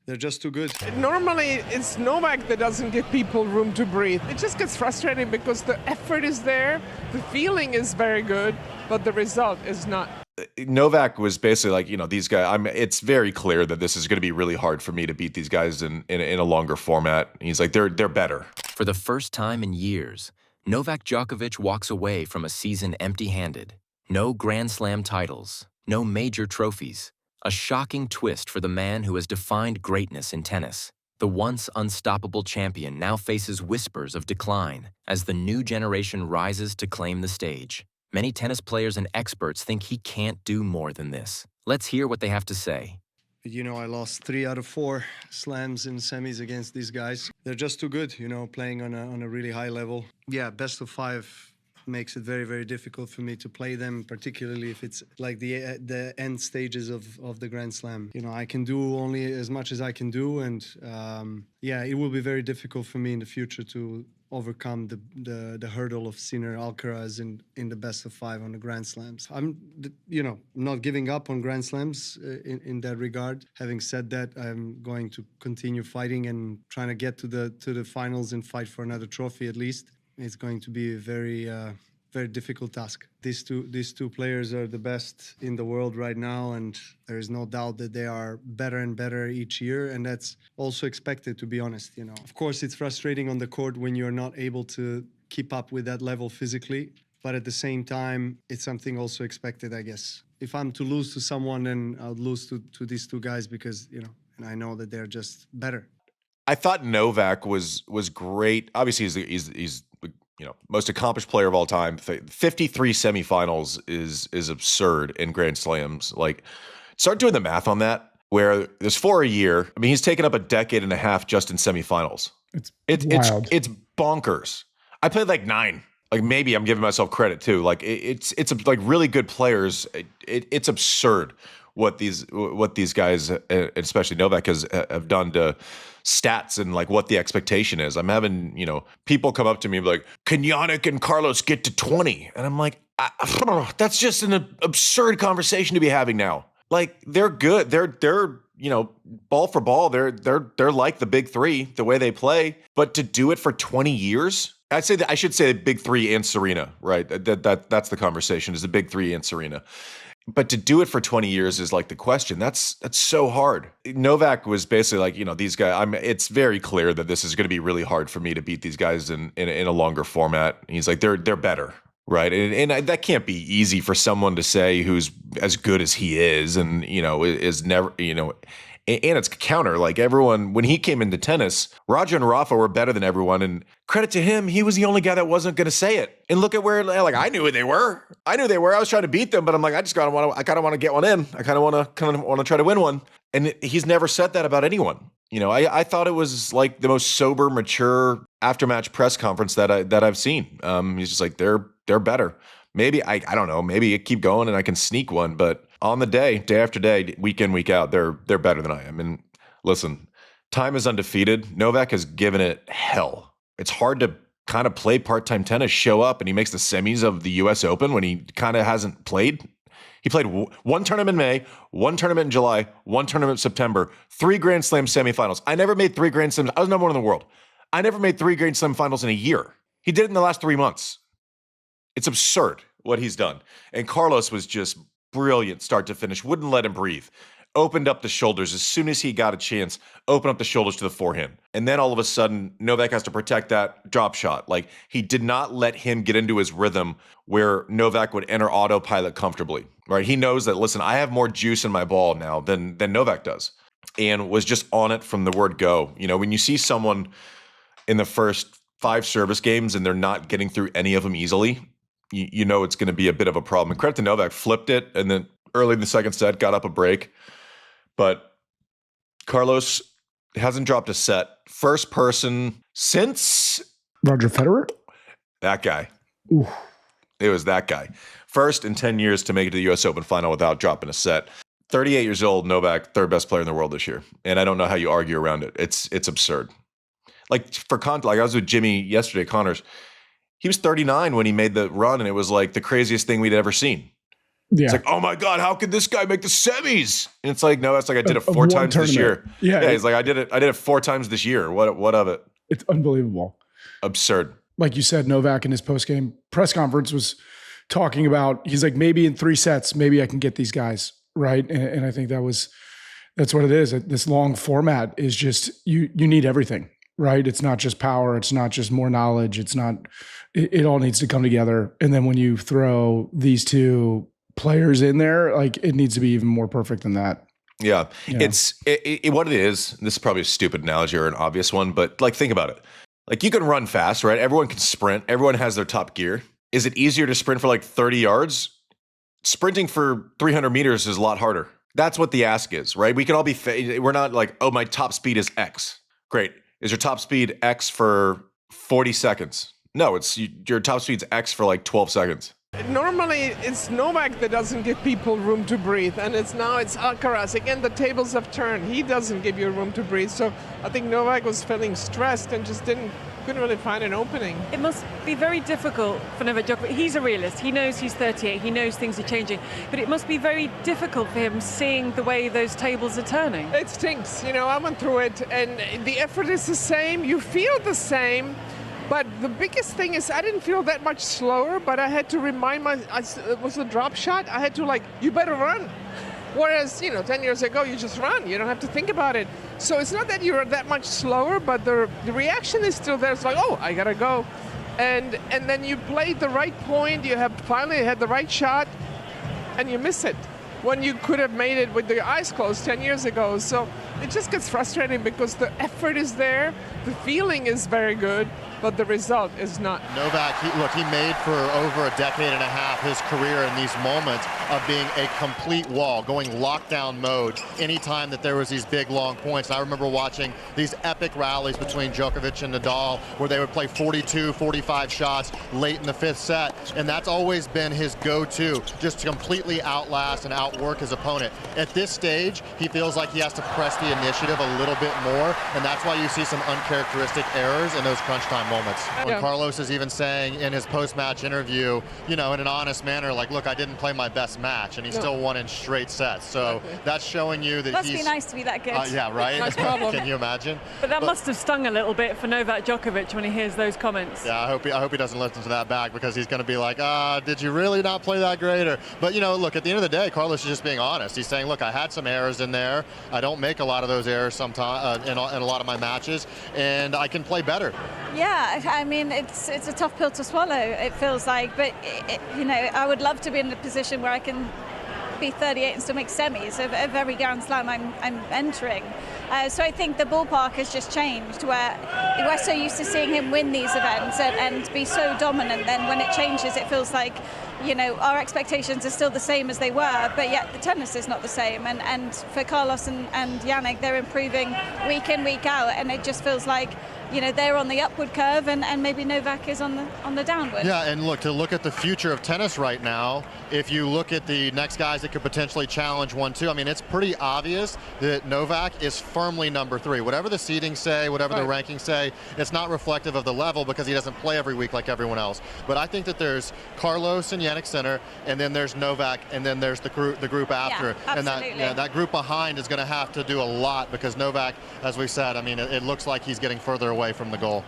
They're just too good. Normally, it's Novak that doesn't give people room to breathe. It just gets frustrating because the effort is there, the feeling is very good, but the result is not. Novak was basically like, these guys, it's very clear that this is going to be really hard for me to beat these guys in a longer format. He's like, they're better. For the first time in years, Novak Djokovic walks away from a season empty-handed. No Grand Slam titles, no major trophies. A shocking twist for the man who has defined greatness in tennis. The once unstoppable champion now faces whispers of decline as the new generation rises to claim the stage. Many tennis players and experts think he can't do more than this. Let's hear what they have to say. I lost 3 out of 4 slams in semis against these guys. They're just too good, playing on a really high level. Yeah, best of 5 makes it very, very difficult for me to play them, particularly if it's like the end stages of the Grand Slam. I can do only as much as I can do, and it will be very difficult for me in the future to overcome the hurdle of Sinner Alcaraz in the best of 5 on the Grand Slams. I'm not giving up on Grand Slams in that regard. Having said that, I'm going to continue fighting and trying to get to the finals and fight for another trophy at least. It's going to be a very very difficult task. These two players are the best in the world right now, and there is no doubt that they are better and better each year, and that's also expected, to be honest. Of course, it's frustrating on the court when you're not able to keep up with that level physically, but at the same time, it's something also expected, I guess. If I'm to lose to someone, then I'll lose to these two guys because and I know that they're just better. I thought Novak was great. Obviously, he's most accomplished player of all time. 53 semifinals is absurd in Grand Slams. Like, start doing the math on that, where there's 4 a year. I mean, he's taken up a decade and a half just in semifinals. It's wild. It's bonkers. I played like 9. Like, maybe I'm giving myself credit too. Like, it's like really good players. It's absurd what these guys, especially Novak, have done to stats and like what the expectation is. I'm having, people come up to me and be like, can Yannick and Carlos get to 20? And I'm like, that's just an absurd conversation to be having now. Like, they're good. They're ball for ball. They're like the big 3, the way they play. But to do it for 20 years, I should say the big 3 and Serena, right? That's the conversation, is the big 3 and Serena. But to do it for 20 years is like the question. That's so hard. Novak was basically like, these guys, it's very clear that this is going to be really hard for me to beat these guys in a longer format. He's like, they're better, right? And that can't be easy for someone to say who's as good as he is and, is never, and it's counter. Like, everyone, when he came into tennis, Roger and Rafa were better than everyone. And credit to him, he was the only guy that wasn't going to say it. And look at where, like, I knew who they were. I was trying to beat them, but I'm like, I kind of want to get one in. I kind of want to try to win one. And he's never said that about anyone. I thought it was like the most sober, mature after-match press conference that I've seen. He's just like, they're better. Maybe I don't know. Maybe it keep going and I can sneak one, but on the day after day, week in, week out, they're better than I am. And listen, time is undefeated. Novak has given it hell. It's hard to kind of play part-time tennis, show up, and he makes the semis of the U.S. Open when he kind of hasn't played. He played one tournament in May, one tournament in July, one tournament in September, 3 Grand Slam semifinals. I never made 3 Grand Slams. I was number 1 in the world. I never made 3 Grand Slam finals in a year. He did it in the last 3 months. It's absurd what he's done. And Carlos was just brilliant start to finish, wouldn't let him breathe. Opened up the shoulders as soon as he got a chance, opened up the shoulders to the forehand. And then all of a sudden, Novak has to protect that drop shot. Like, he did not let him get into his rhythm where Novak would enter autopilot comfortably, right? He knows that, listen, I have more juice in my ball now than Novak does, and was just on it from the word go. When you see someone in the first 5 service games and they're not getting through any of them easily, you know it's going to be a bit of a problem. And credit to Novak, flipped it, and then early in the second set, got up a break. But Carlos hasn't dropped a set. First person since Roger Federer? That guy. Ooh. It was that guy. First in 10 years to make it to the U.S. Open final without dropping a set. 38 years old, Novak, 3rd best player in the world this year. And I don't know how you argue around it. It's absurd. Like, I was with Jimmy yesterday, Connors. He was 39 when he made the run, and it was like the craziest thing we'd ever seen. Yeah. It's like, oh my God, how could this guy make the semis? And it's like, no, that's like I did it four one times this year. Yeah. He's like, I did it 4 times this year. What of it? It's unbelievable. Absurd. Like you said, Novak in his post-game press conference was talking about, he's like, maybe in 3 sets, maybe I can get these guys, right? And I think that's what it is. This long format is just, you need everything, right? It's not just power. It's not just more knowledge. It all needs to come together. And then when you throw these two players in there, like it needs to be even more perfect than that. Yeah. It's what it is. This is probably a stupid analogy or an obvious one, but like, think about it. Like you can run fast, right? Everyone can sprint. Everyone has their top gear. Is it easier to sprint for like 30 yards? Sprinting for 300 meters is a lot harder. That's what the ask is, right? We can all be, we're not like, oh, my top speed is X. Great. Is your top speed X for 40 seconds? No, it's your top speed's X for like 12 seconds. Normally, it's Novak that doesn't give people room to breathe, and now it's Alcaraz. Again, the tables have turned. He doesn't give you room to breathe. So I think Novak was feeling stressed and just couldn't really find an opening. It must be very difficult for Novak Djokovic. He's a realist. He knows he's 38. He knows things are changing. But it must be very difficult for him seeing the way those tables are turning. It stinks. I went through it, and the effort is the same. You feel the same. But the biggest thing is I didn't feel that much slower, but I had to remind it was a drop shot. I had to you better run. Whereas, 10 years ago, you just run. You don't have to think about it. So it's not that you're that much slower, but the reaction is still there. It's like, oh, I got to go. And then you played the right point. You have finally had the right shot, and you miss it when you could have made it with the eyes closed 10 years ago. So it just gets frustrating because the effort is there. The feeling is very good, but the result is not. Novak, he made for over a decade and a half his career in these moments of being a complete wall, going lockdown mode anytime that there was these big long points. And I remember watching these epic rallies between Djokovic and Nadal where they would play 42, 45 shots late in the 5th set. And that's always been his go-to, just to completely outlast and outwork his opponent. At this stage, he feels like he has to press the initiative a little bit more, and that's why you see some uncharacteristic errors in those crunch time moments. When Carlos is even saying in his post-match interview, in an honest manner, like, look, I didn't play my best match, and he still won in straight sets. So that's showing you that must be nice to be that good. Yeah, right? Nice problem. Can you imagine? But that must have stung a little bit for Novak Djokovic when he hears those comments. Yeah, I hope he doesn't listen to that back, because he's going to be like, did you really not play that great? But, look, at the end of the day, Carlos is just being honest. He's saying, look, I had some errors in there. I don't make a lot of those errors sometimes in a lot of my matches, and I can play better. Yeah, I mean, it's a tough pill to swallow, it feels like. But, I would love to be in a position where I can be 38 and still make semis of every Grand Slam I'm entering. So I think the ballpark has just changed, where we're so used to seeing him win these events and be so dominant. Then when it changes, it feels like, our expectations are still the same as they were, but yet the tennis is not the same. And for Carlos and Jannik, they're improving week in, week out, and it just feels like, they're on the upward curve, and maybe Novak is on the downward. Yeah, and look at the future of tennis right now, if you look at the next guys that could potentially challenge 1-2, I mean, it's pretty obvious that Novak is firmly number 3. Whatever the seedings say, whatever the rankings say, it's not reflective of the level because he doesn't play every week like everyone else. But I think that there's Carlos and Jannik Sinner, and then there's Novak, and then there's the group after. Yeah, and that group behind is going to have to do a lot, because Novak, as we said, I mean, it looks like he's getting further away from the goal.